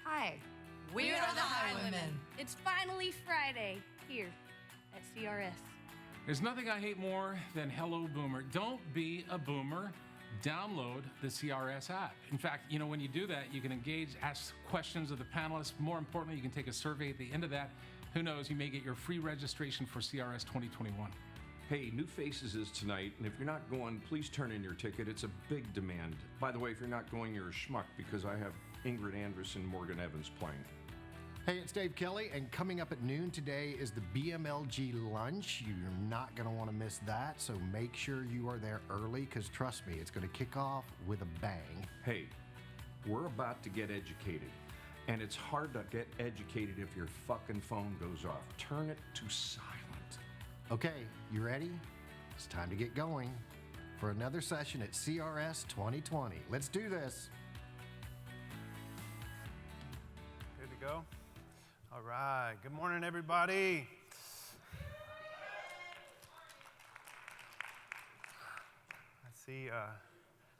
Hi. We are the Highwaymen. It's finally Friday here at CRS. There's nothing I hate more than Hello Boomer. Don't be a boomer. Download the CRS app. In fact, when you do that, you can engage, ask questions of the panelists. More importantly, you can take a survey at the end of that. Who knows, you may get your free registration for CRS 2021. Hey, New Faces is tonight, and if you're not going, please turn in your ticket. It's a big demand. By the way, if you're not going, you're a schmuck, because I have Ingrid Andress and Morgan Evans playing. Hey, it's Dave Kelly, and coming up at noon today is the BMLG lunch. You're not going to want to miss that, so make sure you are there early, because trust me, it's going to kick off with a bang. Hey, we're about to get educated, and it's hard to get educated if your fucking phone goes off. Turn it to silent. Okay, you ready? It's time to get going for another session at CRS 2020. Let's do this. Good to go? All right. Good morning, everybody. I see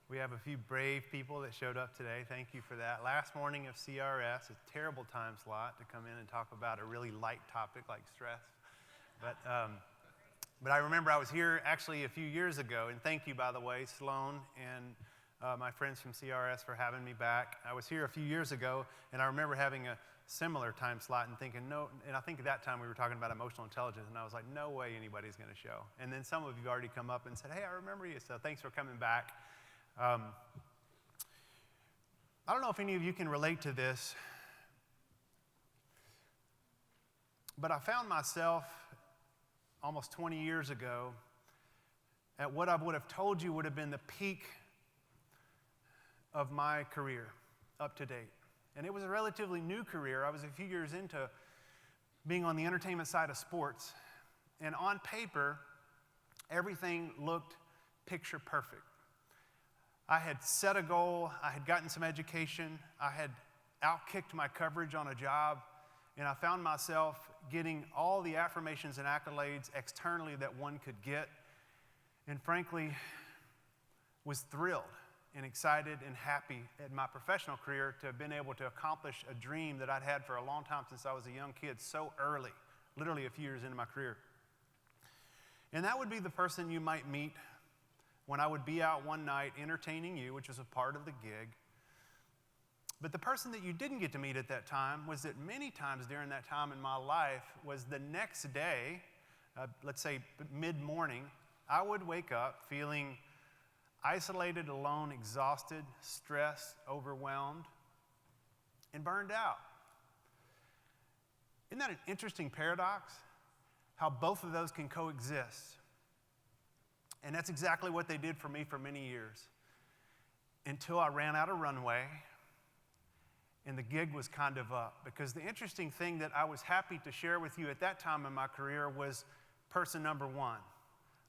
we have a few brave people that showed up today. Thank you for that. Last morning of CRS, a terrible time slot to come in and talk about a really light topic like stress. But I remember I was here actually a few years ago, and thank you, by the way, Sloan and my friends from CRS for having me back. I was here a few years ago, and I remember having a similar time slot and thinking, no, and I think at that time we were talking about emotional intelligence, and I was like, no way anybody's going to show. And then some of you already come up and said, hey, I remember you, so thanks for coming back. I don't know if any of you can relate to this, but I found myself almost 20 years ago at what I would have told you would have been the peak of my career up to date. And it was a relatively new career. I was a few years into being on the entertainment side of sports. And on paper, everything looked picture perfect. I had set a goal, I had gotten some education, I had outkicked my coverage on a job, and I found myself getting all the affirmations and accolades externally that one could get, and frankly, was thrilled and excited and happy in my professional career to have been able to accomplish a dream that I'd had for a long time since I was a young kid, so early, literally a few years into my career. And that would be the person you might meet when I would be out one night entertaining you, which was a part of the gig. But the person that you didn't get to meet at that time was that many times during that time in my life was the next day, let's say mid-morning, I would wake up feeling isolated, alone, exhausted, stressed, overwhelmed, and burned out. Isn't that an interesting paradox? How both of those can coexist. And that's exactly what they did for me for many years, until I ran out of runway and the gig was kind of up. Because the interesting thing that I was happy to share with you at that time in my career was person number one.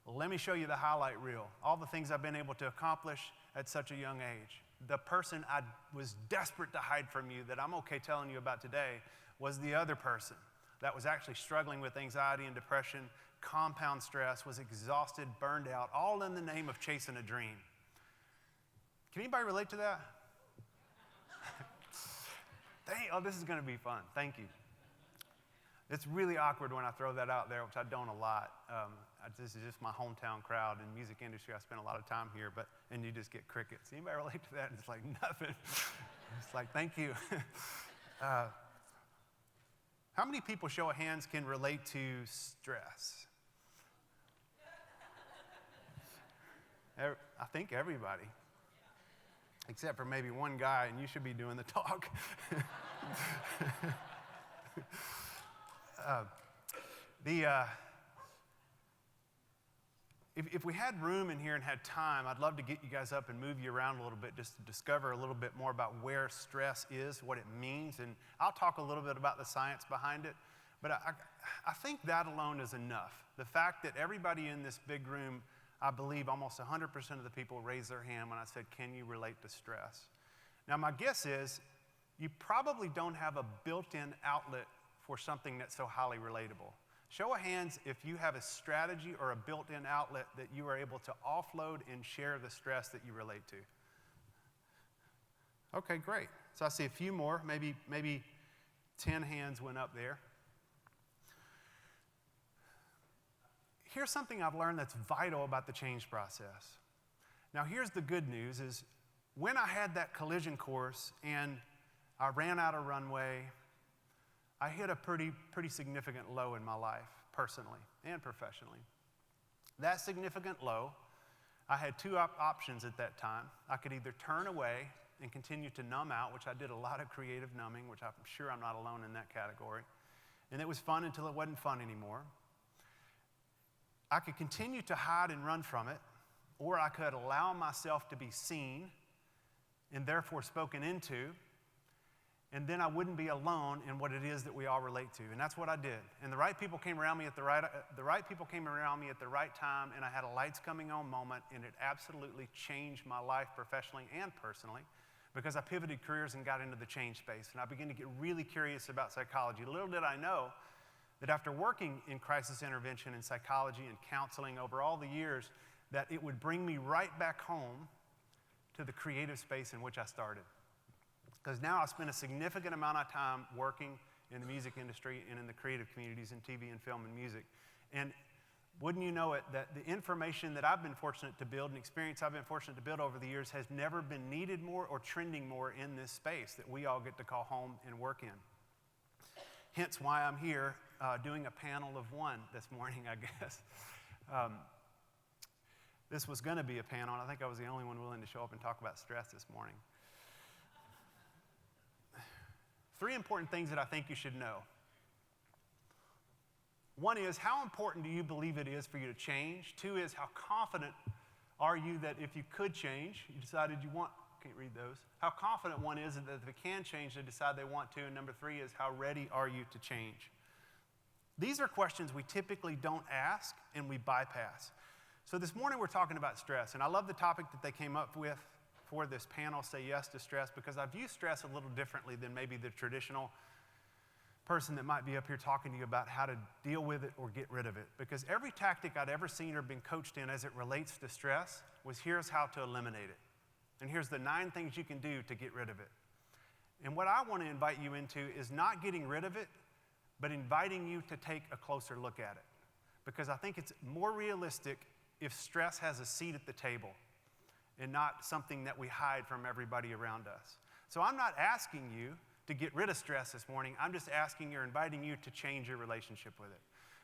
Let me show you the highlight reel. All the things I've been able to accomplish at such a young age. The person I was desperate to hide from you that I'm okay telling you about today was the other person that was actually struggling with anxiety and depression, compound stress, was exhausted, burned out, all in the name of chasing a dream. Can anybody relate to that? Oh, this is going to be fun. Thank you. It's really awkward when I throw that out there, which I don't a lot. This is just my hometown crowd in the music industry. I spend a lot of time here, and you just get crickets. Anybody relate to that? It's like nothing. It's like, thank you. How many people, show of hands, can relate to stress? I think everybody. Except for maybe one guy, and you should be doing the talk. If we had room in here and had time, I'd love to get you guys up and move you around a little bit just to discover a little bit more about where stress is, what it means, and I'll talk a little bit about the science behind it, but I think that alone is enough. The fact that everybody in this big room, I believe almost 100% of the people raised their hand when I said, can you relate to stress? Now, my guess is you probably don't have a built-in outlet for something that's so highly relatable. Show of hands if you have a strategy or a built-in outlet that you are able to offload and share the stress that you relate to. Okay, great. So I see a few more, maybe 10 hands went up there. Here's something I've learned that's vital about the change process. Now, here's the good news is when I had that collision course and I ran out of runway, I hit a pretty significant low in my life, personally and professionally. That significant low, I had two options at that time. I could either turn away and continue to numb out, which I did a lot of creative numbing, which I'm sure I'm not alone in that category. And it was fun until it wasn't fun anymore. I could continue to hide and run from it, or I could allow myself to be seen and therefore spoken into, and then I wouldn't be alone in what it is that we all relate to. And that's what I did. And the right people came around me at the right time, and I had a lights coming on moment, and it absolutely changed my life professionally and personally because I pivoted careers and got into the change space. And I began to get really curious about psychology. Little did I know that after working in crisis intervention and psychology and counseling over all the years, that it would bring me right back home to the creative space in which I started. Because now I spend a significant amount of time working in the music industry and in the creative communities in TV and film and music. And wouldn't you know it, that the information that I've been fortunate to build and experience I've been fortunate to build over the years has never been needed more or trending more in this space that we all get to call home and work in. Hence why I'm here doing a panel of one this morning, I guess. This was going to be a panel, and I think I was the only one willing to show up and talk about stress this morning. 3 important things that I think you should know. One is, how important do you believe it is for you to change? 2 is, how confident are you that if you could change, you decided you want, can't read those. How confident one is that if they can change, they decide they want to. And number 3 is, how ready are you to change? These are questions we typically don't ask and we bypass. So this morning we're talking about stress, and I love the topic that they came up with for this panel, Say Yes to Stress, because I view stress a little differently than maybe the traditional person that might be up here talking to you about how to deal with it or get rid of it. Because every tactic I'd ever seen or been coached in as it relates to stress was here's how to eliminate it. And here's the 9 things you can do to get rid of it. And what I want to invite you into is not getting rid of it, but inviting you to take a closer look at it. Because I think it's more realistic if stress has a seat at the table and not something that we hide from everybody around us. So I'm not asking you to get rid of stress this morning. I'm just asking you or inviting you to change your relationship with it.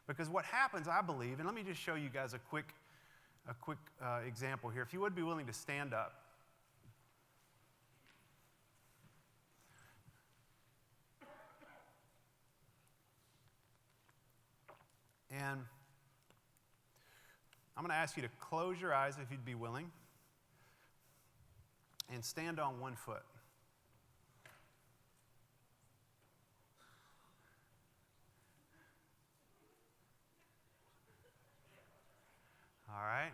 Because what happens, I believe, and let me just show you guys a quick example here. If you would be willing to stand up. And I'm going to ask you to close your eyes if you'd be willing and stand on one foot. All right.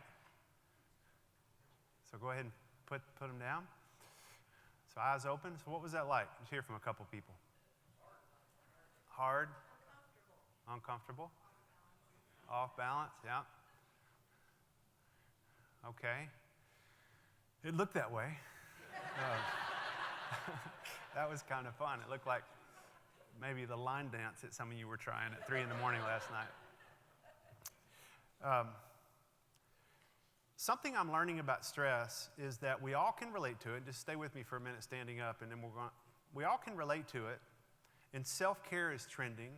So go ahead and put them down. So eyes open. So what was that like? Let's hear from a couple people. Hard. Uncomfortable. Off balance. Yeah. Okay. It looked that way. That was kind of fun. It looked like maybe the line dance that some of you were trying at 3 in the morning last night. Something I'm learning about stress is that we all can relate to it. Just stay with me for a minute standing up, and then we all can relate to it. And self-care is trending,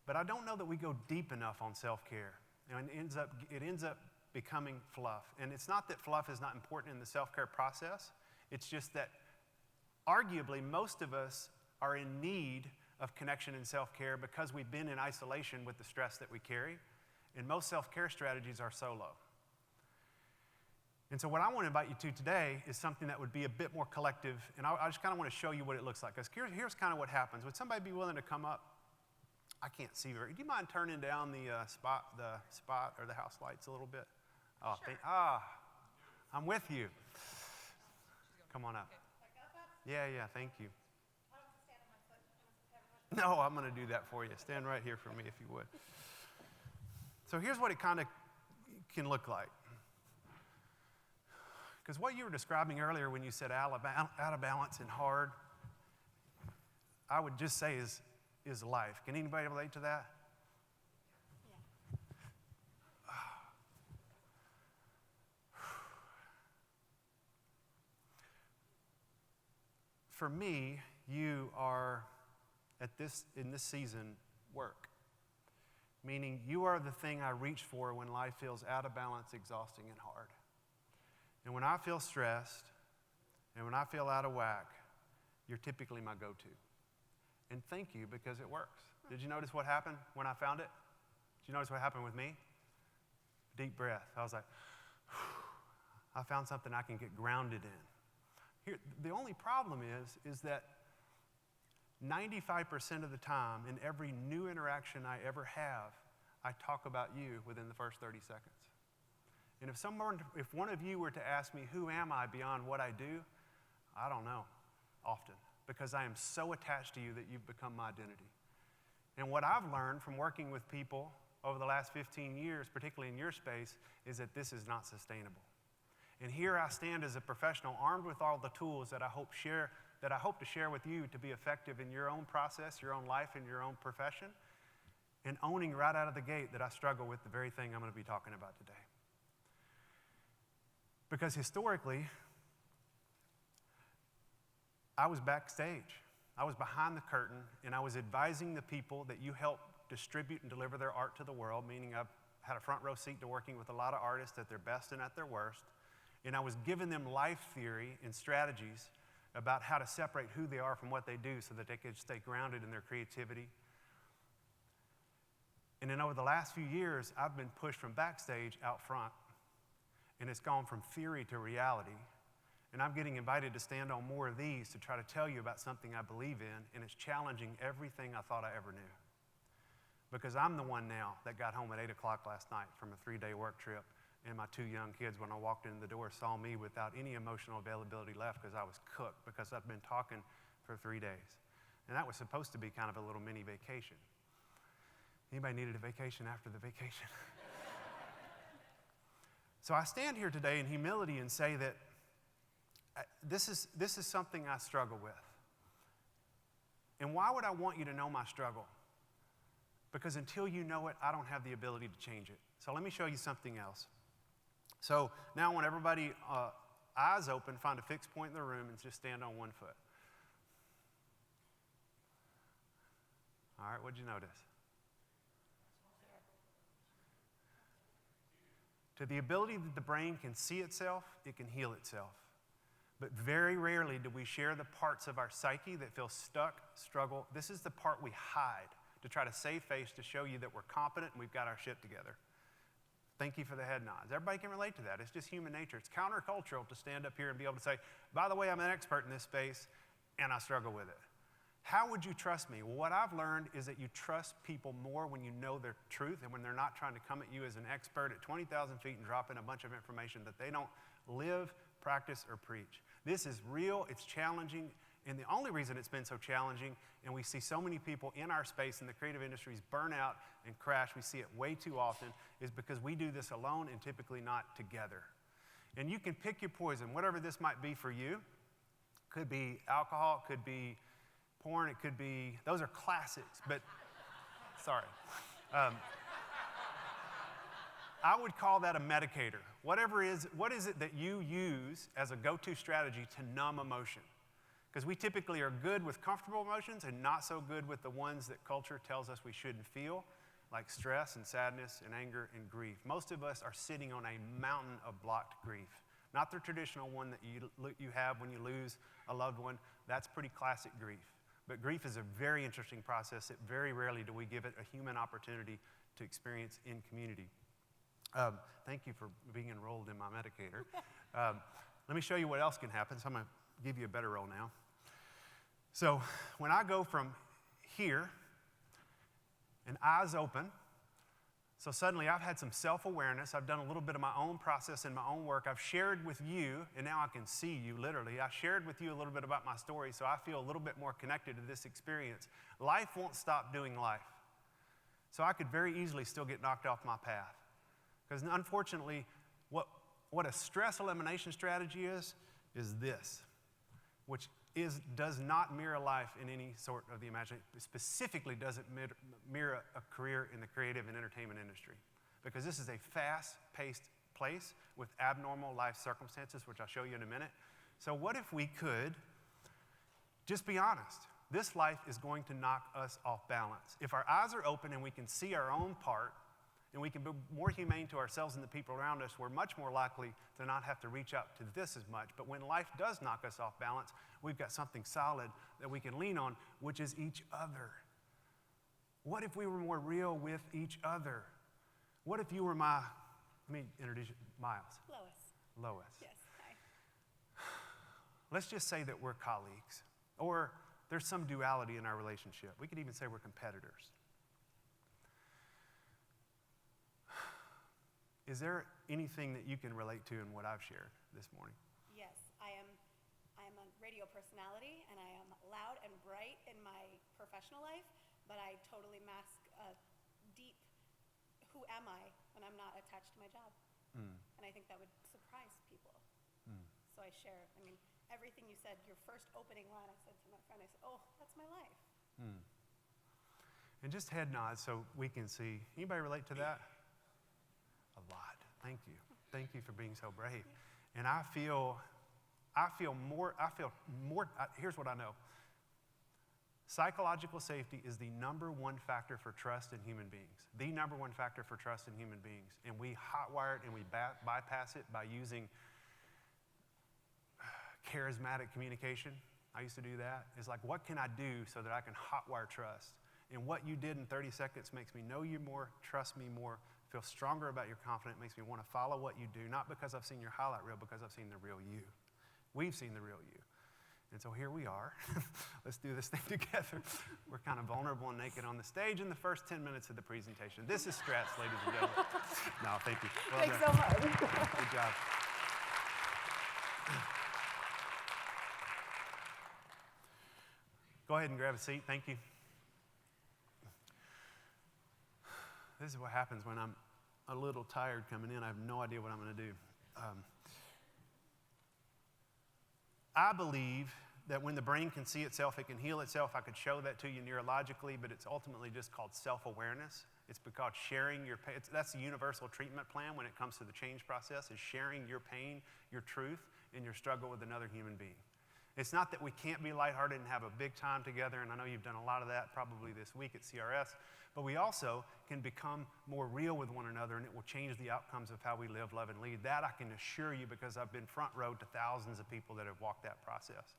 but I don't know that we go deep enough on self-care. And it ends up becoming fluff. And it's not that fluff is not important in the self-care process. It's just that arguably most of us are in need of connection and self-care because we've been in isolation with the stress that we carry. And most self-care strategies are solo. And so what I want to invite you to today is something that would be a bit more collective. And I just kind of want to show you what it looks like. Because here's kind of what happens. Would somebody be willing to come up? I can't see very. Do you mind turning down the spot or the house lights a little bit? Oh, sure. I'm with you. Come on up. Yeah, thank you. No, I'm going to do that for you. Stand right here for me if you would. So here's what it kind of can look like. Because what you were describing earlier when you said out of balance and hard, I would just say is life. Can anybody relate to that? For me, you are in this season work. Meaning you are the thing I reach for when life feels out of balance, exhausting, and hard. And when I feel stressed and when I feel out of whack, you're typically my go-to. And thank you, because it works. Did you notice what happened when I found it? Did you notice what happened with me? Deep breath. I was like, I found something I can get grounded in. Here, the only problem is that 95% of the time, in every new interaction I ever have, I talk about you within the first 30 seconds. And if one of you were to ask me, who am I beyond what I do? I don't know, often, because I am so attached to you that you've become my identity. And what I've learned from working with people over the last 15 years, particularly in your space, is that this is not sustainable. And here I stand as a professional, armed with all the tools that I hope to share with you to be effective in your own process, your own life, and your own profession, and owning right out of the gate that I struggle with the very thing I'm going to be talking about today. Because historically, I was backstage. I was behind the curtain, and I was advising the people that you help distribute and deliver their art to the world, meaning I've had a front row seat to working with a lot of artists at their best and at their worst, and I was giving them life theory and strategies about how to separate who they are from what they do so that they could stay grounded in their creativity. And then over the last few years, I've been pushed from backstage out front, and it's gone from theory to reality. And I'm getting invited to stand on more of these to try to tell you about something I believe in, and it's challenging everything I thought I ever knew. Because I'm the one now that got home at 8 o'clock last night from a 3-day work trip, and my 2 young kids, when I walked in the door, saw me without any emotional availability left because I was cooked, because I've been talking for 3 days. And that was supposed to be kind of a little mini vacation. Anybody needed a vacation after the vacation? So I stand here today in humility and say that this is something I struggle with. And why would I want you to know my struggle? Because until you know it, I don't have the ability to change it. So let me show you something else. So now I want everybody, eyes open, find a fixed point in the room, and just stand on one foot. All right, what'd you notice? To the ability that the brain can see itself, it can heal itself. But very rarely do we share the parts of our psyche that feel stuck, struggle. This is the part we hide to try to save face, to show you that we're competent and we've got our shit together. Thank you for the head nods. Everybody can relate to that. It's just human nature. It's countercultural to stand up here and be able to say, by the way, I'm an expert in this space and I struggle with it. How would you trust me? Well, what I've learned is that you trust people more when you know their truth and when they're not trying to come at you as an expert at 20,000 feet and drop in a bunch of information that they don't live, practice, or preach. This is real, it's challenging, and the only reason it's been so challenging, and we see so many people in our space in the creative industries burn out and crash, we see it way too often, is because we do this alone and typically not together. And you can pick your poison, whatever this might be for you. Could be alcohol, it could be porn, it could be, those are classics, but sorry. I would call that a medicator. What is it that you use as a go-to strategy to numb emotion? Because we typically are good with comfortable emotions and not so good with the ones that culture tells us we shouldn't feel, like stress and sadness and anger and grief. Most of us are sitting on a mountain of blocked grief. Not the traditional one that you have when you lose a loved one. That's pretty classic grief. But grief is a very interesting process that very rarely do we give it a human opportunity to experience in community. Thank you for being enrolled in my medicator. Let me show you what else can happen. So I'm going to give you a better role now. So when I go from here and eyes open, so suddenly I've had some self-awareness. I've done a little bit of my own process and my own work. I've shared with you, and now I can see you literally. I shared with you a little bit about my story, so I feel a little bit more connected to this experience. Life won't stop doing life. So I could very easily still get knocked off my path. Because unfortunately, what a stress elimination strategy is this, which does not mirror life in any sort of the imagination. Specifically doesn't mirror a career in the creative and entertainment industry. Because this is a fast-paced place with abnormal life circumstances, which I'll show you in a minute. So what if we could just be honest? This life is going to knock us off balance. If our eyes are open and we can see our own part, and we can be more humane to ourselves and the people around us, we're much more likely to not have to reach out to this as much. But when life does knock us off balance, we've got something solid that we can lean on, which is each other. What if we were more real with each other? What if you were let me introduce you, Miles. Lois. Yes, hi. Let's just say that we're colleagues, or there's some duality in our relationship. We could even say we're competitors. Is there anything that you can relate to in what I've shared this morning? Yes, I am a radio personality, and I am loud and bright in my professional life, but I totally mask a deep who am I when I'm not attached to my job. And I think that would surprise people. So I share, everything you said, your first opening line, I said to my friend, I said, oh, that's my life. And just head nods so we can see. Anybody relate to that? A lot. Thank you. Thank you for being so brave. And I feel more, here's what I know. Psychological safety is the number one factor for trust in human beings. The number one factor for trust in human beings. And we hotwire it and we bypass it by using charismatic communication. I used to do that. It's like, what can I do so that I can hotwire trust? And what you did in 30 seconds makes me know you more, trust me more, feel stronger about your confidence, makes me want to follow what you do, not because I've seen your highlight reel, because I've seen the real you. We've seen the real you. And so here we are. Let's do this thing together. We're kind of vulnerable and naked on the stage in the first 10 minutes of the presentation. This is Stress, ladies and gentlemen. No, thank you. Well Thanks done. so much. Good job. Go ahead and grab a seat. Thank you. This is what happens when I'm a little tired coming in. I have no idea what I'm going to do. I believe that when the brain can see itself, it can heal itself. I could show that to you neurologically, but it's ultimately just called self-awareness. It's because sharing your pain, that's the universal treatment plan when it comes to the change process, is sharing your pain, your truth, and your struggle with another human being. It's not that we can't be lighthearted and have a big time together, and I know you've done a lot of that probably this week at CRS, but we also can become more real with one another, and it will change the outcomes of how we live, love, and lead. That I can assure you, because I've been front row to thousands of people that have walked that process.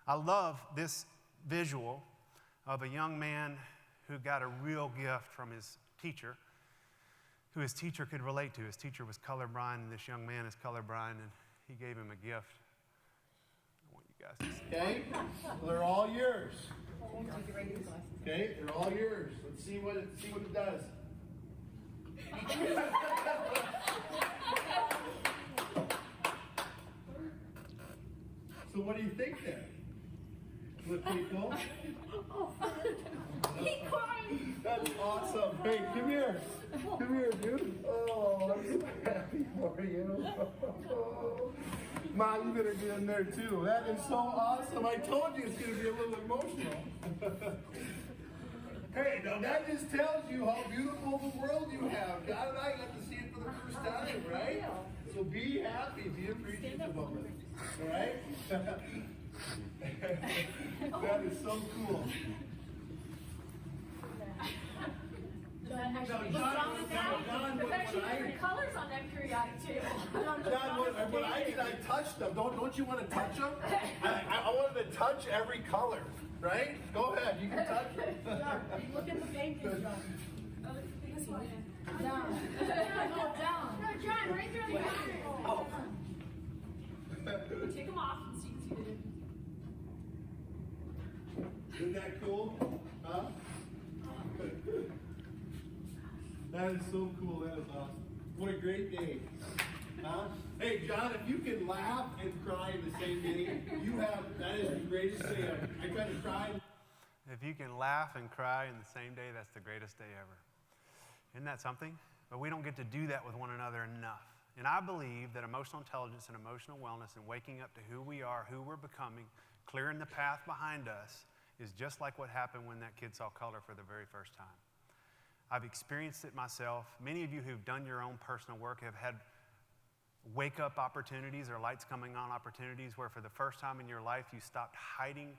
I love this visual of a young man who got a real gift from his teacher, who his teacher could relate to. His teacher was colorblind, and this young man is colorblind, and he gave him a gift. I want you guys to see. Okay, well, they're all yours. Okay, they're all yours. Let's see what it does. So what do you think there? Look pretty cool? That's awesome. Hey, come here. Come here, dude. Oh, I'm so happy for you. Mom, you better get in there too. That is so awesome. I told you it's going to be a little emotional. Hey, now that just tells you how beautiful the world you have. God and I got to see it for the first time, right? So be happy, be appreciative of it. All right? That is so cool. Colors on that periodic table. John, what I did, I touched them. Don't you want to touch them? I wanted to touch every color, right? Go ahead, you can touch them. Look at the painting, John. This one. Down. Down. No, John, right there on the counter. Oh. Take them off so you can see the difference. Isn't that cool? Huh? That is so cool. That is awesome. What a great day. Huh? Hey, John, if you can laugh and cry in the same day, that is the greatest day ever. I tried to cry. If you can laugh and cry in the same day, that's the greatest day ever. Isn't that something? But we don't get to do that with one another enough. And I believe that emotional intelligence and emotional wellness and waking up to who we are, who we're becoming, clearing the path behind us is just like what happened when that kid saw color for the very first time. I've experienced it myself. Many of you who've done your own personal work have had wake-up opportunities or lights coming on opportunities where for the first time in your life you stopped hiding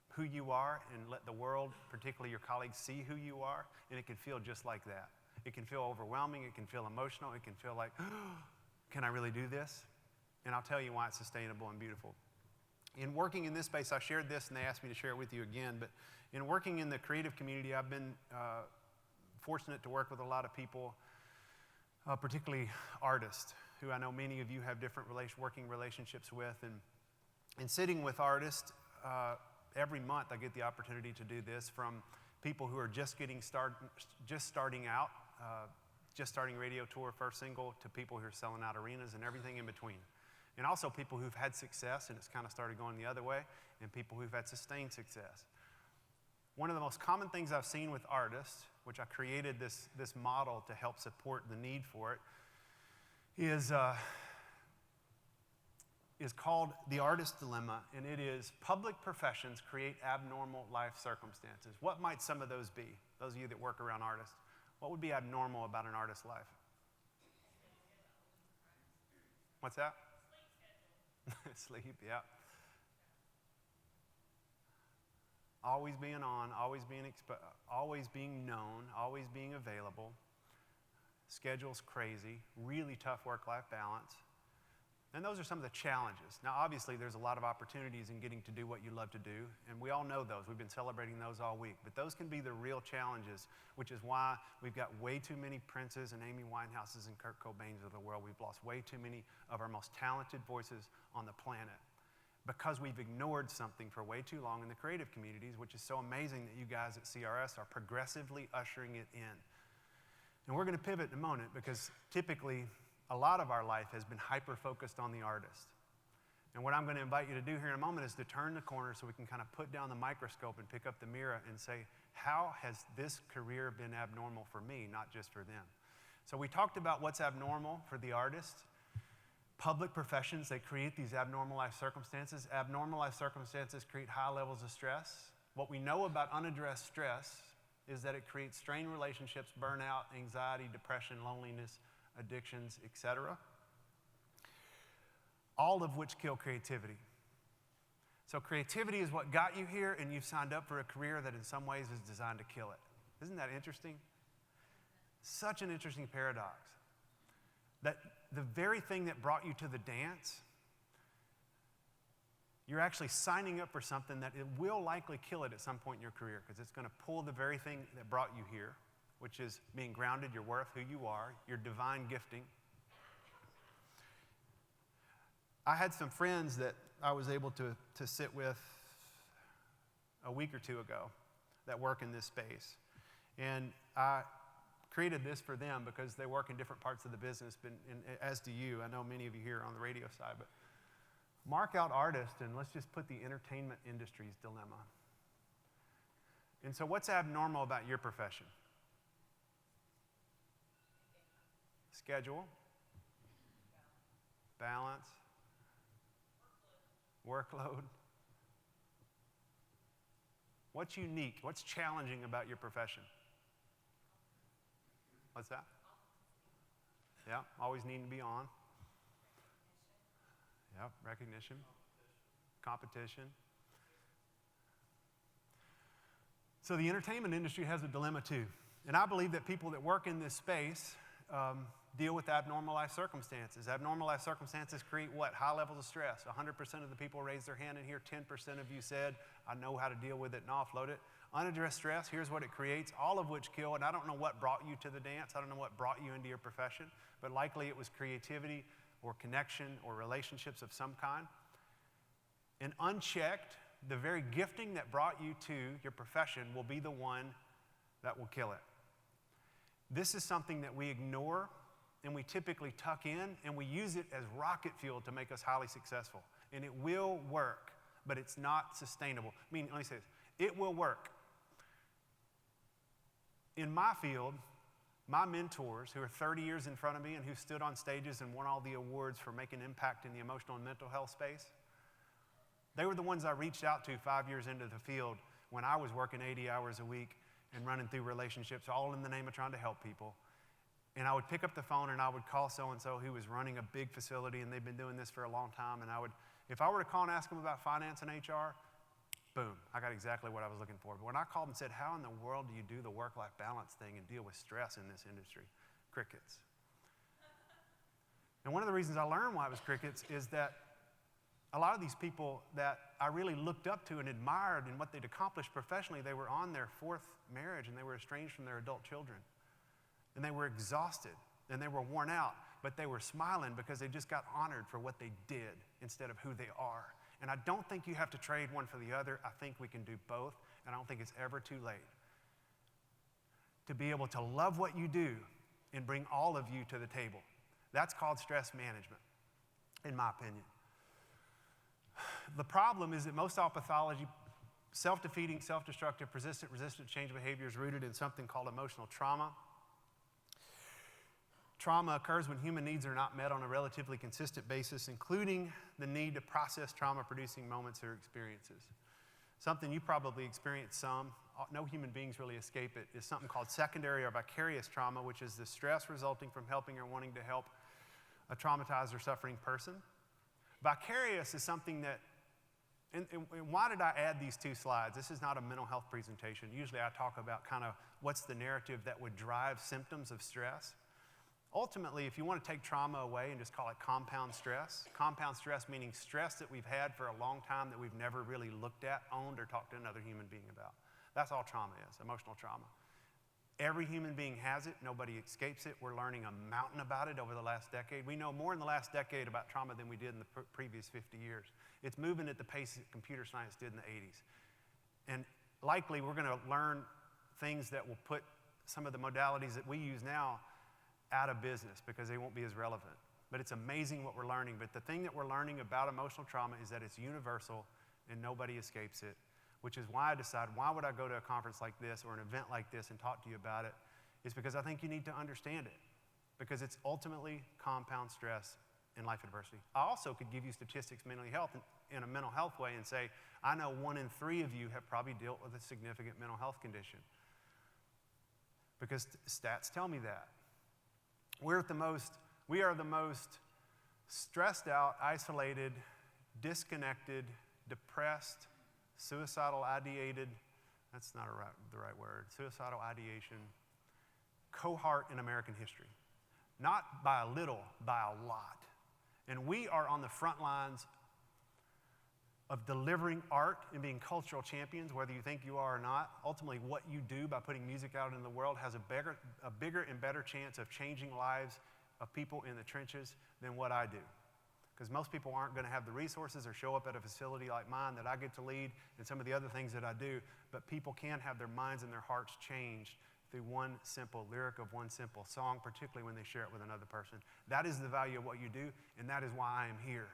who you are and let the world, particularly your colleagues, see who you are, and it can feel just like that. It can feel overwhelming, it can feel emotional, it can feel like, can I really do this? And I'll tell you why it's sustainable and beautiful. In working in this space, I shared this and they asked me to share it with you again, but in working in the creative community, I've been fortunate to work with a lot of people, particularly artists, who I know many of you have different working relationships with. And sitting with artists, every month I get the opportunity to do this, from people who are just starting out, just starting radio tour, first single, to people who are selling out arenas and everything in between. And also people who've had success and it's kind of started going the other way, and people who've had sustained success. One of the most common things I've seen with artists, which I created this model to help support the need for it, is called the artist dilemma, and it is public professions create abnormal life circumstances. What might some of those be? Those of you that work around artists. What would be abnormal about an artist's life? What's that? Sleep, yeah. Always being on, always being known, always being available. Schedule's crazy, really tough work-life balance. And those are some of the challenges. Now, obviously, there's a lot of opportunities in getting to do what you love to do, and we all know those. We've been celebrating those all week. But those can be the real challenges, which is why we've got way too many Princes and Amy Winehouses and Kurt Cobains of the world. We've lost way too many of our most talented voices on the planet because we've ignored something for way too long in the creative communities, which is so amazing that you guys at CRS are progressively ushering it in. And we're going to pivot in a moment because typically a lot of our life has been hyper-focused on the artist. And what I'm going to invite you to do here in a moment is to turn the corner so we can kind of put down the microscope and pick up the mirror and say, how has this career been abnormal for me, not just for them? So we talked about what's abnormal for the artist. Public professions, they create these abnormal life circumstances. Abnormal life circumstances create high levels of stress. What we know about unaddressed stress is that it creates strained relationships, burnout, anxiety, depression, loneliness, addictions, etc. All of which kill creativity. So creativity is what got you here, and you've signed up for a career that in some ways is designed to kill it. Isn't that interesting? Such an interesting paradox. That the very thing that brought you to the dance, you're actually signing up for something that it will likely kill it at some point in your career, because it's going to pull the very thing that brought you here, which is being grounded, your worth, who you are, your divine gifting. I had some friends that I was able to sit with a week or two ago that work in this space. And I created this for them because they work in different parts of the business, as do you. I know many of you here on the radio side. But mark out artist, and let's just put the entertainment industry's dilemma. And so what's abnormal about your profession? Schedule, balance, workload. What's unique? What's challenging about your profession? What's that? Yeah, always needing to be on. Yep, recognition. Competition. So the entertainment industry has a dilemma too. And I believe that people that work in this space deal with abnormal life circumstances. Abnormal life circumstances create what? High levels of stress. 100% of the people raised their hand in here. 10% of you said, I know how to deal with it and offload it. Unaddressed stress, here's what it creates, all of which kill. And I don't know what brought you to the dance. I don't know what brought you into your profession. But likely it was creativity or connection or relationships of some kind. And unchecked, the very gifting that brought you to your profession will be the one that will kill it. This is something that we ignore and we typically tuck in, and we use it as rocket fuel to make us highly successful. And it will work, but it's not sustainable. I mean, let me say this. It will work. In my field, My mentors, who are 30 years in front of me and who stood on stages and won all the awards for making impact in the emotional and mental health space, they were the ones I reached out to 5 years into the field when I was working 80 hours a week and running through relationships, all in the name of trying to help people. And I would pick up the phone and I would call so-and-so who was running a big facility, and they've been doing this for a long time, and if I were to call and ask them about finance and HR, boom, I got exactly what I was looking for. But when I called and said, how in the world do you do the work-life balance thing and deal with stress in this industry? Crickets. And one of the reasons I learned why it was crickets is that a lot of these people that I really looked up to and admired in what they'd accomplished professionally, they were on their 4th marriage and they were estranged from their adult children. And they were exhausted and they were worn out, but they were smiling because they just got honored for what they did instead of who they are. And I don't think you have to trade one for the other. I think we can do both, and I don't think it's ever too late to be able to love what you do and bring all of you to the table. That's called stress management, in my opinion. The problem is that most all pathology, self-defeating, self-destructive, persistent, resistant change behavior is rooted in something called emotional trauma. Trauma occurs when human needs are not met on a relatively consistent basis, including the need to process trauma-producing moments or experiences. Something you probably experienced some, no human beings really escape it, is something called secondary or vicarious trauma, which is the stress resulting from helping or wanting to help a traumatized or suffering person. Vicarious is something that, and why did I add these 2 slides? This is not a mental health presentation. Usually I talk about kind of what's the narrative that would drive symptoms of stress. Ultimately, if you want to take trauma away and just call it compound stress meaning stress that we've had for a long time that we've never really looked at, owned, or talked to another human being about. That's all trauma is, emotional trauma. Every human being has it. Nobody escapes it. We're learning a mountain about it over the last decade. We know more in the last decade about trauma than we did in the previous 50 years. It's moving at the pace that computer science did in the 80s. And likely we're going to learn things that will put some of the modalities that we use now out of business because they won't be as relevant. But it's amazing what we're learning. But the thing that we're learning about emotional trauma is that it's universal and nobody escapes it, which is why I decided, why would I go to a conference like this or an event like this and talk to you about it? It's because I think you need to understand it, because it's ultimately compound stress in life adversity. I also could give you statistics mentally health in a mental health way and say, I know 1 in 3 of you have probably dealt with a significant mental health condition, because stats tell me that. We are the most stressed out, isolated, disconnected, depressed, suicidal ideated, that's not the right word, suicidal ideation cohort in American history. Not by a little, by a lot. And we are on the front lines of delivering art and being cultural champions, whether you think you are or not. Ultimately, what you do by putting music out in the world has a bigger and better chance of changing lives of people in the trenches than what I do. Because most people aren't going to have the resources or show up at a facility like mine that I get to lead and some of the other things that I do, but people can have their minds and their hearts changed through one simple lyric of one simple song, particularly when they share it with another person. That is the value of what you do, and that is why I am here.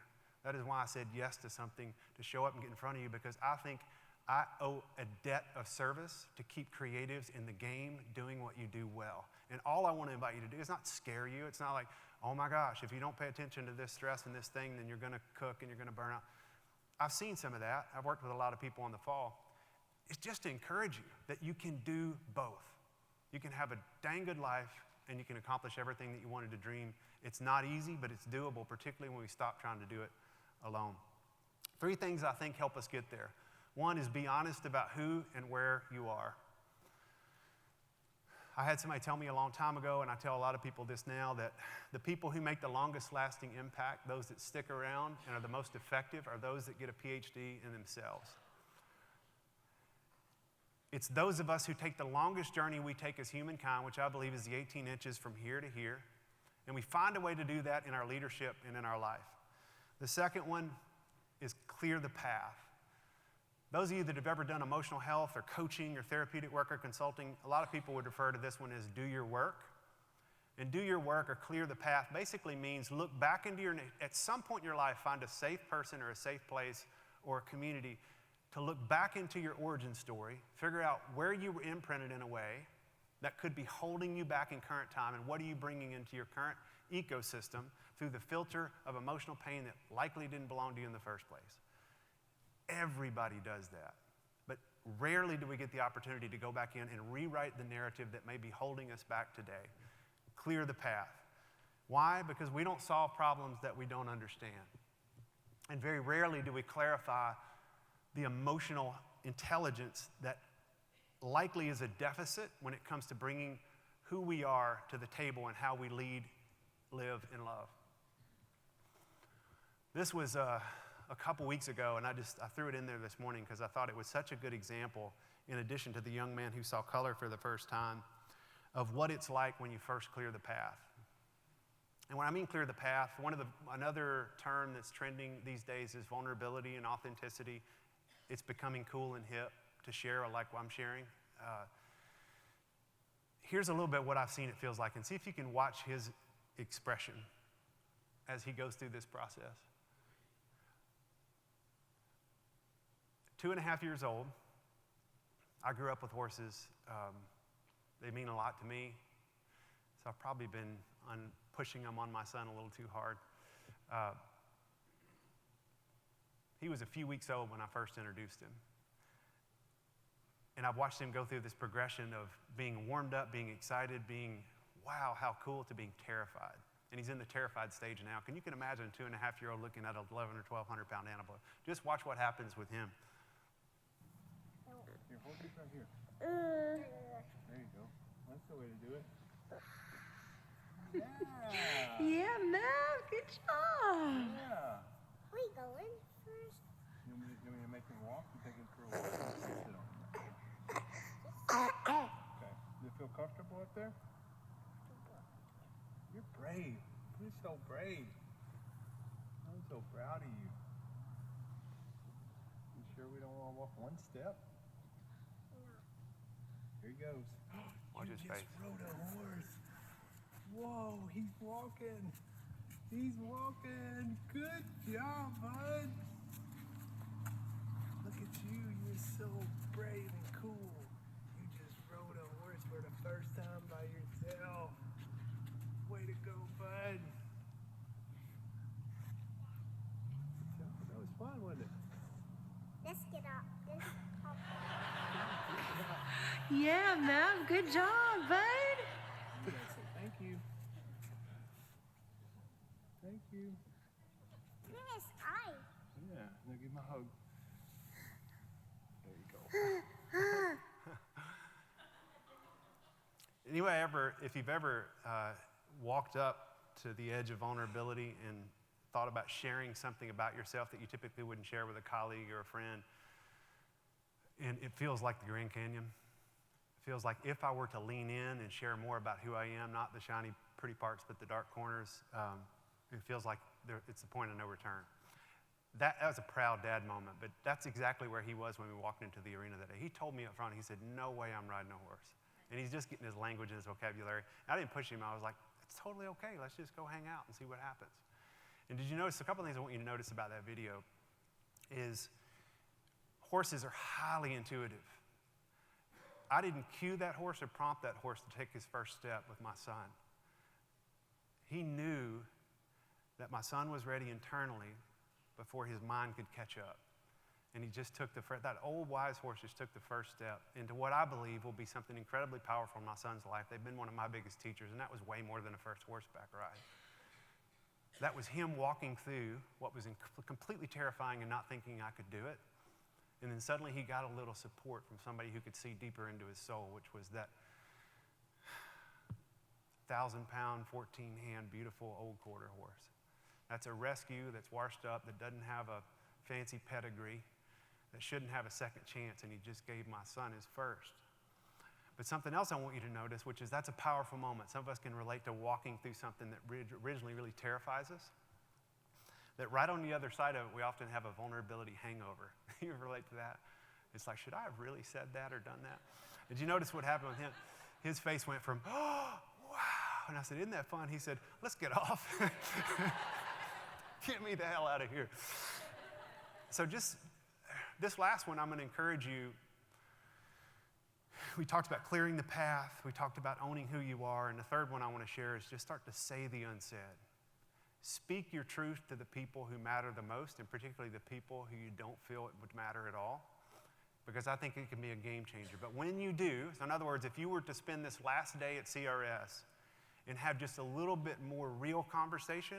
That is why I said yes to something, to show up and get in front of you, because I think I owe a debt of service to keep creatives in the game doing what you do well. And all I want to invite you to do is not scare you. It's not like, oh my gosh, if you don't pay attention to this stress and this thing, then you're going to cook and you're going to burn out. I've seen some of that. I've worked with a lot of people in the fall. It's just to encourage you that you can do both. You can have a dang good life and you can accomplish everything that you wanted to dream. It's not easy, but it's doable, particularly when we stop trying to do it alone. 3 things I think help us get there. 1 is be honest about who and where you are. I had somebody tell me a long time ago, and I tell a lot of people this now, that the people who make the longest lasting impact, those that stick around and are the most effective, are those that get a PhD in themselves. It's those of us who take the longest journey we take as humankind, which I believe is the 18 inches from here to here, and we find a way to do that in our leadership and in our life. The second one is clear the path. Those of you that have ever done emotional health or coaching or therapeutic work or consulting, a lot of people would refer to this one as do your work. And do your work or clear the path basically means look back into at some point in your life, find a safe person or a safe place or a community to look back into your origin story, figure out where you were imprinted in a way, that could be holding you back in current time, and what are you bringing into your current ecosystem through the filter of emotional pain that likely didn't belong to you in the first place. Everybody does that. But rarely do we get the opportunity to go back in and rewrite the narrative that may be holding us back today. Clear the path. Why? Because we don't solve problems that we don't understand. And very rarely do we clarify the emotional intelligence that likely is a deficit when it comes to bringing who we are to the table and how we lead, live, and love. This was a couple weeks ago, and I threw it in there this morning because I thought it was such a good example, in addition to the young man who saw color for the first time, of what it's like when you first clear the path. And when I mean clear the path, another term that's trending these days is vulnerability and authenticity. It's becoming cool and hip to share like what I'm sharing. Here's a little bit what I've seen it feels like, and see if you can watch his expression as he goes through this process. 2.5 years old. I grew up with horses. They mean a lot to me. So I've probably been pushing them on my son a little too hard. He was a few weeks old when I first introduced him. And I've watched him go through this progression of being warmed up, being excited, being, wow, how cool, to being terrified. And he's in the terrified stage now. Can you imagine a 2.5-year-old looking at an 1,100 or 1,200 pound animal? Just watch what happens with him. Here, hold it right here. There you go. That's the way to do it. Yeah. Yeah, Mel, good job. Yeah. Where you going first? You want me to make him walk and take him for a walk? Sit on him. Okay. You feel comfortable up there? You're brave. You're so brave. I'm so proud of you. You sure we don't want to walk one step? Here he goes. Watch his face. Just rode a horse. Whoa, he's walking. He's walking. Good job, bud. Look at you. You're so brave and cool. You just rode a horse for the first time by yourself. Way to go, bud. That was fun, wasn't it? Let's get up. Let's hop. Yeah, Mel, good job, bud. You gotta say thank you. Thank you. Look at his eye. Yeah, now give him a hug. There you go. Anyway, if you've ever walked up to the edge of vulnerability and thought about sharing something about yourself that you typically wouldn't share with a colleague or a friend, and it feels like the Grand Canyon. It feels like if I were to lean in and share more about who I am, not the shiny, pretty parts, but the dark corners, it feels like it's the point of no return. That was a proud dad moment, but that's exactly where he was when we walked into the arena that day. He told me up front, he said, no way I'm riding a horse. And he's just getting his language and his vocabulary. I didn't push him. I was like, it's totally okay. Let's just go hang out and see what happens. And did you notice, a couple of things I want you to notice about that video is horses are highly intuitive. I didn't cue that horse or prompt that horse to take his first step with my son. He knew that my son was ready internally before his mind could catch up. And he just took that old wise horse just took the first step into what I believe will be something incredibly powerful in my son's life. They've been one of my biggest teachers, and that was way more than a first horseback ride. That was him walking through what was completely terrifying and not thinking I could do it. And then suddenly he got a little support from somebody who could see deeper into his soul, which was that 1,000-pound, 14-hand, beautiful old quarter horse. That's a rescue that's washed up, that doesn't have a fancy pedigree, that shouldn't have a second chance, and he just gave my son his first. But something else I want you to notice, which is that's a powerful moment. Some of us can relate to walking through something that originally really terrifies us. That right on the other side of it, we often have a vulnerability hangover. You relate to that? It's like, should I have really said that or done that? Did you notice what happened with him? His face went from, oh, wow. And I said, isn't that fun? He said, let's get off. Get me the hell out of here. So just this last one, I'm going to encourage you we talked about clearing the path. We talked about owning who you are. And the third one I want to share is just start to say the unsaid. Speak your truth to the people who matter the most, and particularly the people who you don't feel it would matter at all, because I think it can be a game changer. But when you do, so in other words, if you were to spend this last day at CRS and have just a little bit more real conversation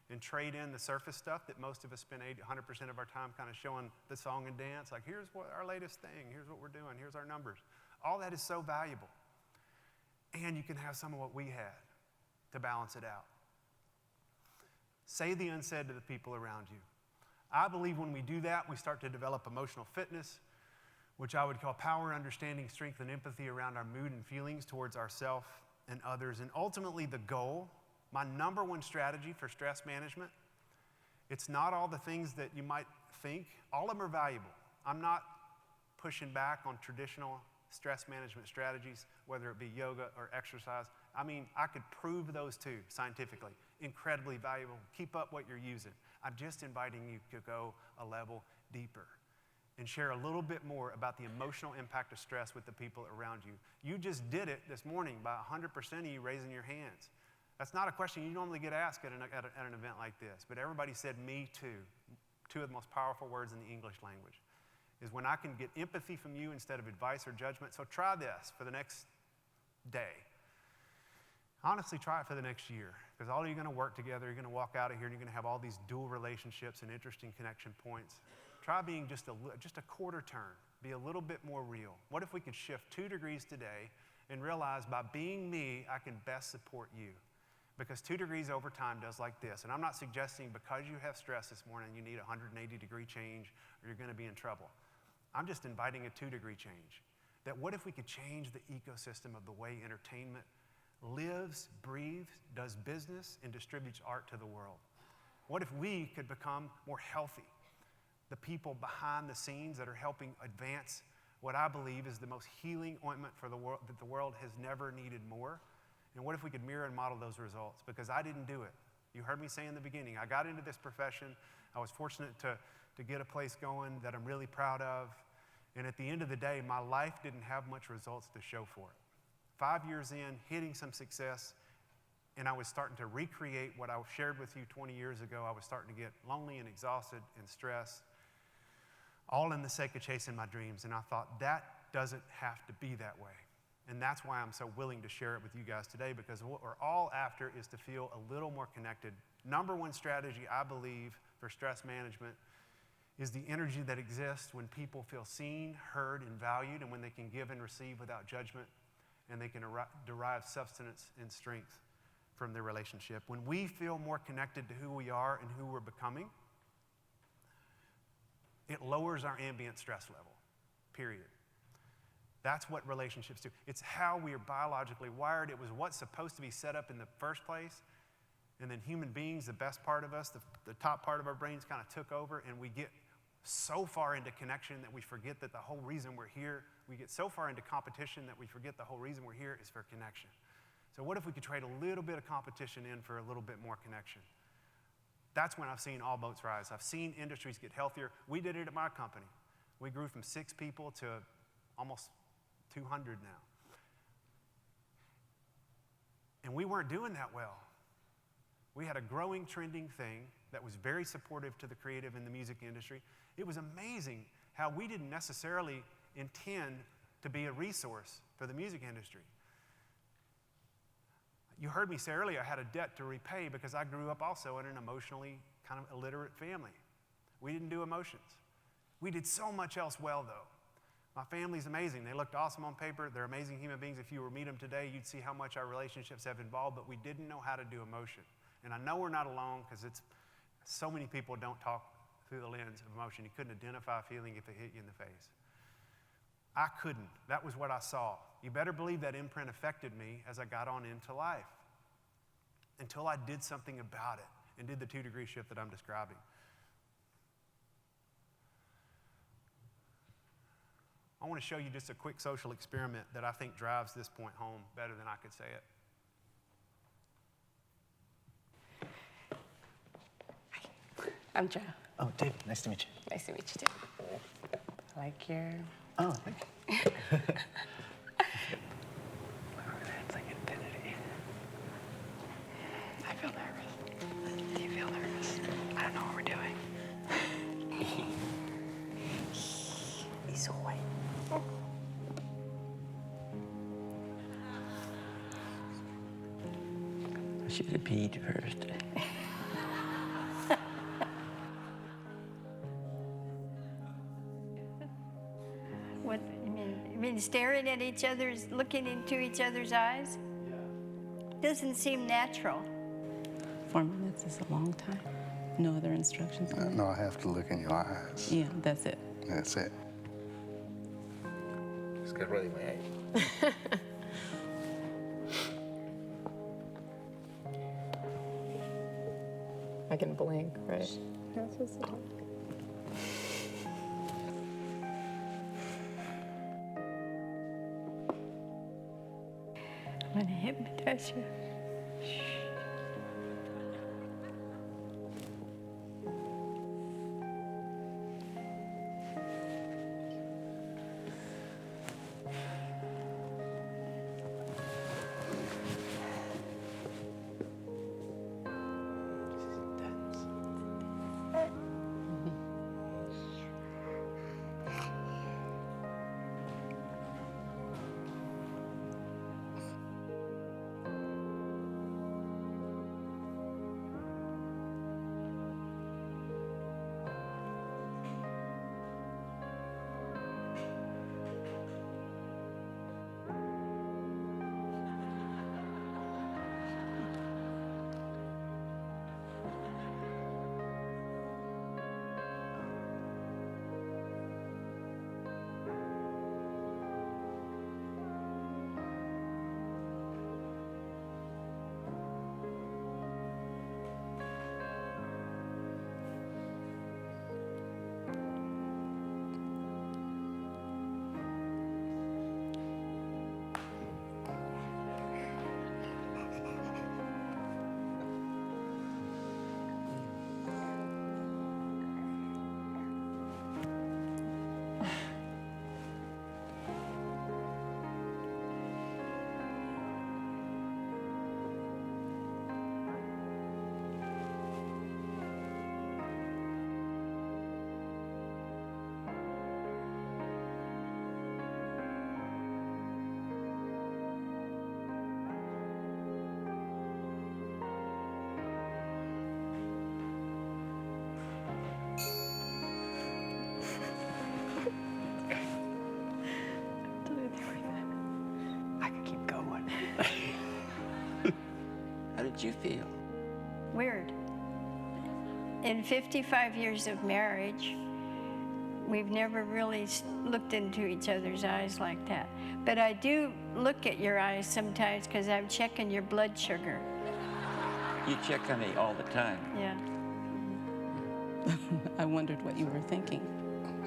and trade in the surface stuff that most of us spend 100% of our time kind of showing the song and dance, like here's what our latest thing, here's what we're doing, here's our numbers. All that is so valuable. And you can have some of what we had to balance it out. Say the unsaid to the people around you. I believe when we do that, we start to develop emotional fitness, which I would call power, understanding, strength, and empathy around our mood and feelings towards ourselves and others. And ultimately, the goal, my number one strategy for stress management, it's not all the things that you might think. All of them are valuable. I'm not pushing back on traditional stress management strategies, whether it be yoga or exercise. I mean, I could prove those too scientifically. Incredibly valuable. Keep up what you're using. I'm just inviting you to go a level deeper and share a little bit more about the emotional impact of stress with the people around you. You just did it this morning by 100% of you raising your hands. That's not a question you normally get asked at an event like this, but everybody said me too. Two of the most powerful words in the English language is when I can get empathy from you instead of advice or judgment. So try this for the next day. Honestly, try it for the next year, because all of you are going to work together. You're going to walk out of here and you're going to have all these dual relationships and interesting connection points. Try being just a quarter turn. Be a little bit more real. What if we could shift 2 degrees today and realize by being me, I can best support you? Because 2 degrees over time does like this. And I'm not suggesting because you have stress this morning, you need a 180-degree change or you're going to be in trouble. I'm just inviting a 2-degree change. That what if we could change the ecosystem of the way entertainment lives, breathes, does business, and distributes art to the world? What if we could become more healthy? The people behind the scenes that are helping advance what I believe is the most healing ointment for the world that the world has never needed more. And what if we could mirror and model those results? Because I didn't do it. You heard me say in the beginning, I got into this profession. I was fortunate to get a place going that I'm really proud of. And at the end of the day, my life didn't have much results to show for it. 5 years in, hitting some success, and I was starting to recreate what I shared with you 20 years ago. I was starting to get lonely and exhausted and stressed, all in the sake of chasing my dreams. And I thought, that doesn't have to be that way. And that's why I'm so willing to share it with you guys today, because what we're all after is to feel a little more connected. Number one strategy, I believe, for stress management is the energy that exists when people feel seen, heard, and valued, and when they can give and receive without judgment, and they can derive substance and strength from their relationship. When we feel more connected to who we are and who we're becoming, it lowers our ambient stress level, period. That's what relationships do. It's how we are biologically wired. It was what's supposed to be set up in the first place. And then human beings, the best part of us, the top part of our brains kind of took over, and we get so far into connection that we forget that the whole reason we're here. We get so far into competition that we forget the whole reason we're here is for connection. So what if we could trade a little bit of competition in for a little bit more connection? That's when I've seen all boats rise. I've seen industries get healthier. We did it at my company. We grew from 6 people to almost 200 now. And we weren't doing that well. We had a growing, trending thing that was very supportive to the creative and the music industry. It was amazing how we didn't necessarily intend to be a resource for the music industry. You heard me say earlier, I had a debt to repay because I grew up also in an emotionally kind of illiterate family. We didn't do emotions. We did so much else well, though. My family's amazing. They looked awesome on paper. They're amazing human beings. If you were to meet them today, you'd see how much our relationships have evolved, but we didn't know how to do emotion. And I know we're not alone, because it's so many people don't talk through the lens of emotion. You couldn't identify a feeling if it hit you in the face. I couldn't. That was what I saw. You better believe that imprint affected me as I got on into life, until I did something about it and did the 2-degree shift that I'm describing. I want to show you just a quick social experiment that I think drives this point home better than I could say it. I'm Joe. Oh, David, nice to meet you. Nice to meet you too. I like your... Oh, thank you. should have peed first. What, you mean staring at each other's, looking into each other's eyes? Doesn't seem natural. 4 minutes is a long time. No other instructions on it? No, I have to look in your eyes. Yeah, that's it. That's it. Let's get ready, man. I can blink, right? That's what's up. I'm gonna hypnotize you. I could keep going. How did you feel? Weird. In 55 years of marriage, we've never really looked into each other's eyes like that. But I do look at your eyes sometimes because I'm checking your blood sugar. You check on me all the time. Yeah. I wondered what you were thinking.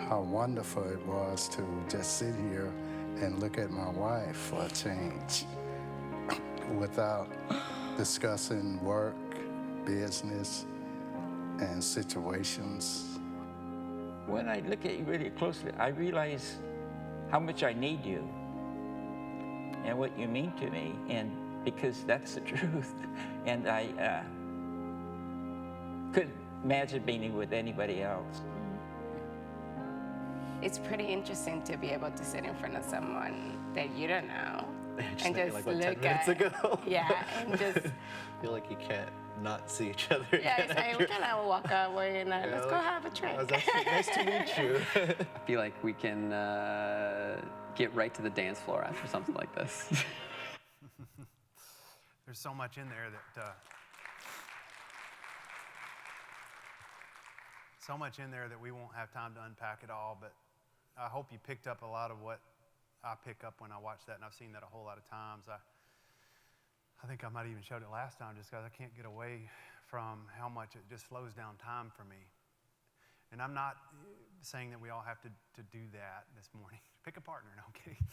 How wonderful it was to just sit here and look at my wife for a change without discussing work, business, and situations. When I look at you really closely, I realize how much I need you and what you mean to me, and because that's the truth. And I couldn't imagine being with anybody else. It's pretty interesting to be able to sit in front of someone that you don't know And just like, what, 10 minutes ago? Yeah, and just feel like you can't not see each other yeah, again it's like, after- we kind of walk away and let's go have a drink. Nice to meet you. I feel like we can get right to the dance floor after something like this. There's so much in there that we won't have time to unpack it all, but I hope you picked up a lot of what I pick up when I watch that, and I've seen that a whole lot of times. I think I might even showed it last time just because I can't get away from how much it just slows down time for me. And I'm not saying that we all have to do that this morning. Pick a partner, no, I'm kidding.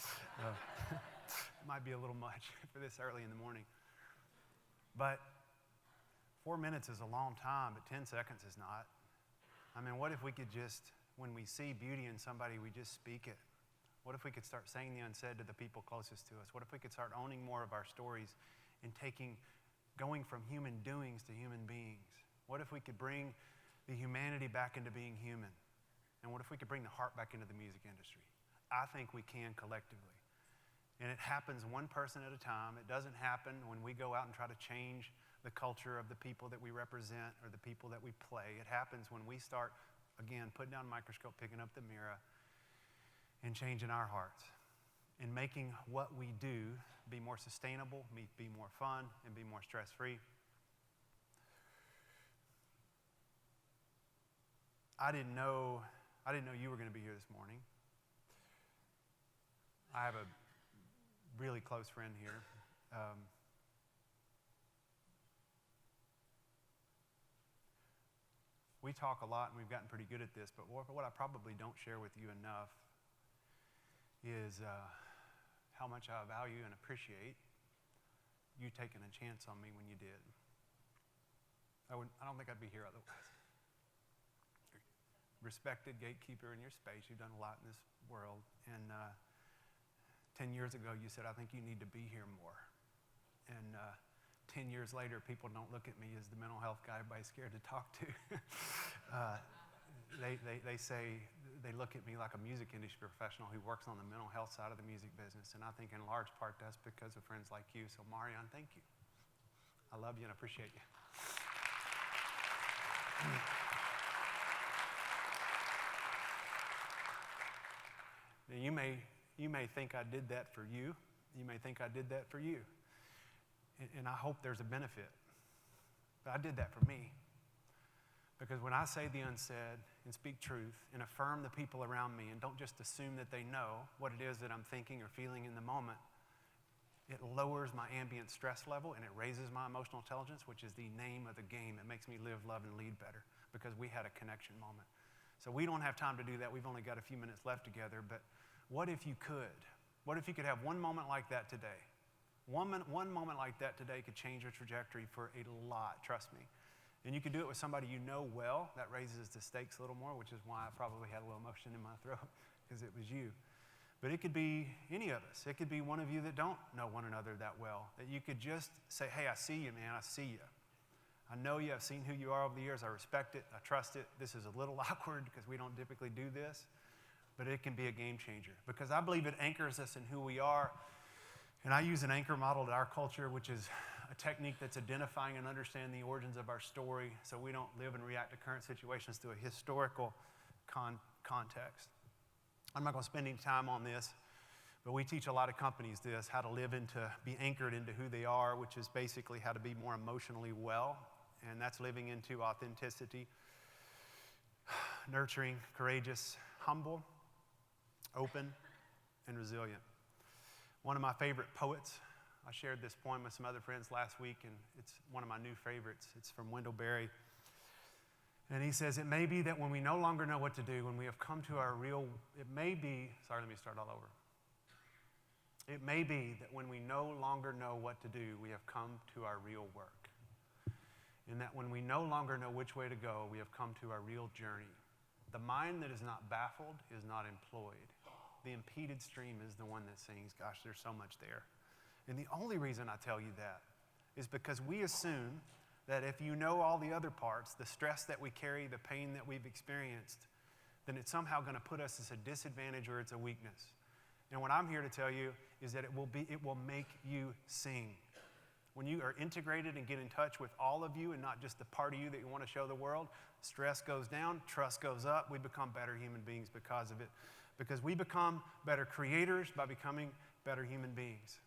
It might be a little much for this early in the morning. But 4 minutes is a long time, but 10 seconds is not. I mean, what if we could just, when we see beauty in somebody, we just speak it? What if we could start saying the unsaid to the people closest to us? What if we could start owning more of our stories and going from human doings to human beings? What if we could bring the humanity back into being human? And what if we could bring the heart back into the music industry? I think we can collectively. And it happens one person at a time. It doesn't happen when we go out and try to change the culture of the people that we represent or the people that we play. It happens when we start, again, putting down a microscope, picking up the mirror, and changing our hearts, and making what we do be more sustainable, be more fun, and be more stress-free. I didn't know you were going to be here this morning. I have a really close friend here. We talk a lot, and we've gotten pretty good at this, but what I probably don't share with you enough is how much I value and appreciate you taking a chance on me when you did. I don't think I'd be here otherwise. Respected gatekeeper in your space. You've done a lot in this world. And 10 years ago, you said, I think you need to be here more. And 10 years later, people don't look at me as the mental health guy everybody's scared to talk to. They say, they look at me like a music industry professional who works on the mental health side of the music business. And I think in large part that's because of friends like you. So Marion, thank you. I love you and appreciate you. Now, you may think I did that for you. You may think I did that for you. And I hope there's a benefit. But I did that for me. Because when I say the unsaid and speak truth and affirm the people around me and don't just assume that they know what it is that I'm thinking or feeling in the moment, it lowers my ambient stress level and it raises my emotional intelligence, which is the name of the game. It makes me live, love, and lead better because we had a connection moment. So we don't have time to do that. We've only got a few minutes left together, but what if you could? What if you could have one moment like that today? One moment like that today could change your trajectory for a lot, trust me. And you could do it with somebody you know well. That raises the stakes a little more, which is why I probably had a little emotion in my throat, because it was you. But it could be any of us. It could be one of you that don't know one another that well, that you could just say, hey, I see you, man, I see you. I know you, I've seen who you are over the years, I respect it, I trust it. This is a little awkward because we don't typically do this, but it can be a game changer because I believe it anchors us in who we are. And I use an anchor model to our culture, which is a technique that's identifying and understanding the origins of our story so we don't live and react to current situations through a historical context. I'm not going to spend any time on this, but we teach a lot of companies this, how to be anchored into who they are, which is basically how to be more emotionally well, and that's living into authenticity, nurturing, courageous, humble, open, and resilient. One of my favorite poets, I shared this poem with some other friends last week, and it's one of my new favorites. It's from Wendell Berry. And he says, it may be that when we no longer know what to do, when we have come to our real, it may be that when we no longer know what to do, we have come to our real work. And that when we no longer know which way to go, we have come to our real journey. The mind that is not baffled is not employed. The impeded stream is the one that sings. Gosh, there's so much there. And the only reason I tell you that is because we assume that if you know all the other parts, the stress that we carry, the pain that we've experienced, then it's somehow going to put us as a disadvantage or it's a weakness. And what I'm here to tell you is that it will make you sing. When you are integrated and get in touch with all of you and not just the part of you that you want to show the world, stress goes down, trust goes up, we become better human beings because of it. Because we become better creators by becoming better human beings.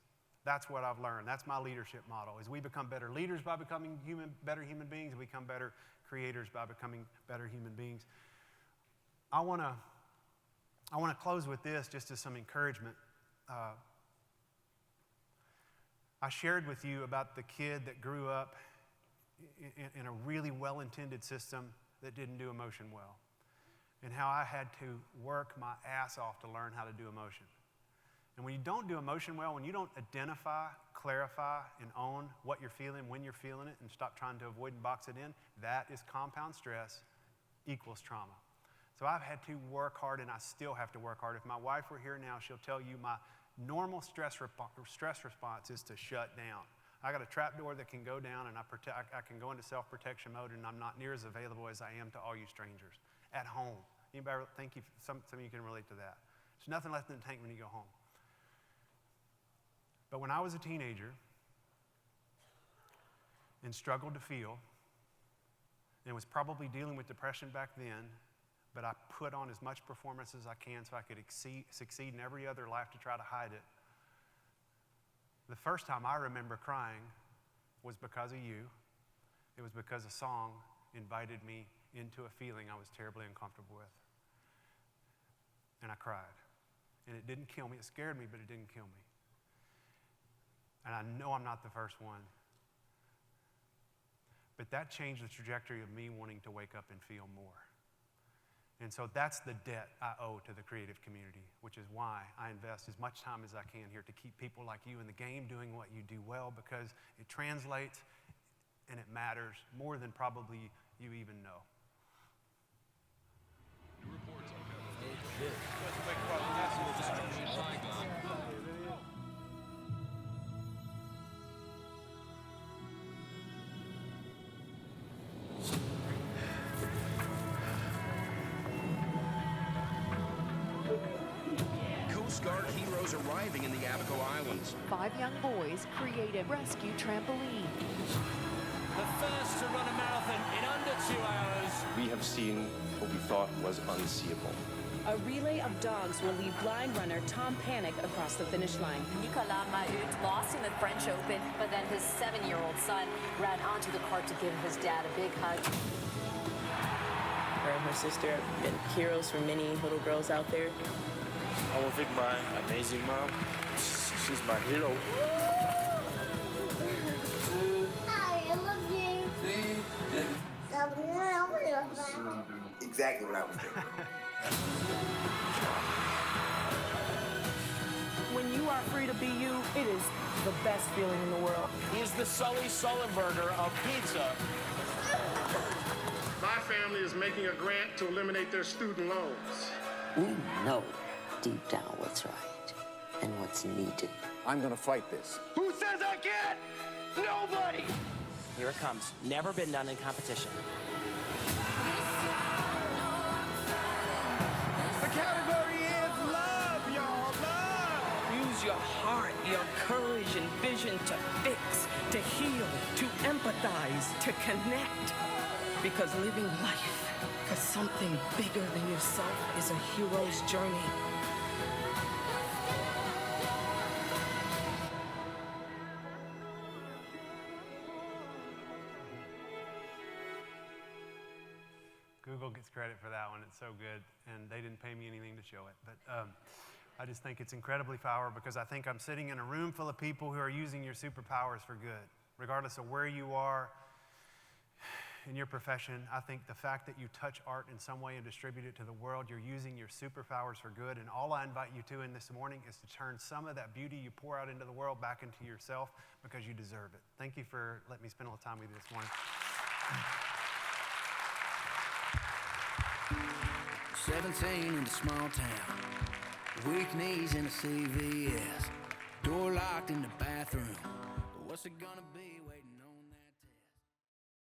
That's what I've learned. That's my leadership model, is we become better leaders by becoming better human beings, and we become better creators by becoming better human beings. I want to close with this just as some encouragement. I shared with you about the kid that grew up in a really well-intended system that didn't do emotion well, and how I had to work my ass off to learn how to do emotion. And when you don't do emotion well, when you don't identify, clarify, and own what you're feeling, when you're feeling it, and stop trying to avoid and box it in, that is compound stress equals trauma. So I've had to work hard, and I still have to work hard. If my wife were here now, she'll tell you my normal stress response is to shut down. I got a trap door that can go down, and I can go into self-protection mode, and I'm not near as available as I am to all you strangers at home. Anybody think some of you can relate to that? There's nothing left in the tank when you go home. But when I was a teenager, and struggled to feel and was probably dealing with depression back then, but I put on as much performance as I can so I could succeed in every other life to try to hide it. The first time I remember crying was because of you. It was because a song invited me into a feeling I was terribly uncomfortable with. And I cried. And it didn't kill me. It scared me, but it didn't kill me. And I know I'm not the first one. But that changed the trajectory of me wanting to wake up and feel more. And so that's the debt I owe to the creative community, which is why I invest as much time as I can here to keep people like you in the game doing what you do well, because it translates and it matters more than probably you even know. Coast Guard heroes arriving in the Adcox Islands. 5 young boys create a rescue trampoline. The first to run a marathon in under 2 hours. We have seen what we thought was unseeable. A relay of dogs will lead blind runner Tom Panic across the finish line. Nicolas Mahut lost in the French Open, but then his 7-year-old son ran onto the cart to give his dad a big hug. Her and her sister have been heroes for many little girls out there. I want to thank my amazing mom. She's my hero. I love you. Exactly what I was thinking. When you are free to be you, it is the best feeling in the world. He's the Sully Sullenberger of pizza. My family is making a grant to eliminate their student loans. We know deep down what's right and what's needed. I'm gonna fight this. Who says I can't? Nobody! Here it comes. Never been done in competition. The category is love, y'all, love! Use your heart, your courage and vision to fix, to heal, to empathize, to connect. Because living life for something bigger than yourself is a hero's journey. Google gets credit for that one. It's so good, and they didn't pay me anything to show it. But I just think it's incredibly powerful because I think I'm sitting in a room full of people who are using your superpowers for good. Regardless of where you are in your profession, I think the fact that you touch art in some way and distribute it to the world, you're using your superpowers for good. And all I invite you to in this morning is to turn some of that beauty you pour out into the world back into yourself because you deserve it. Thank you for letting me spend a little time with you this morning. 17 in a small town, weak knees in a CVS, door locked in the bathroom. What's it gonna be?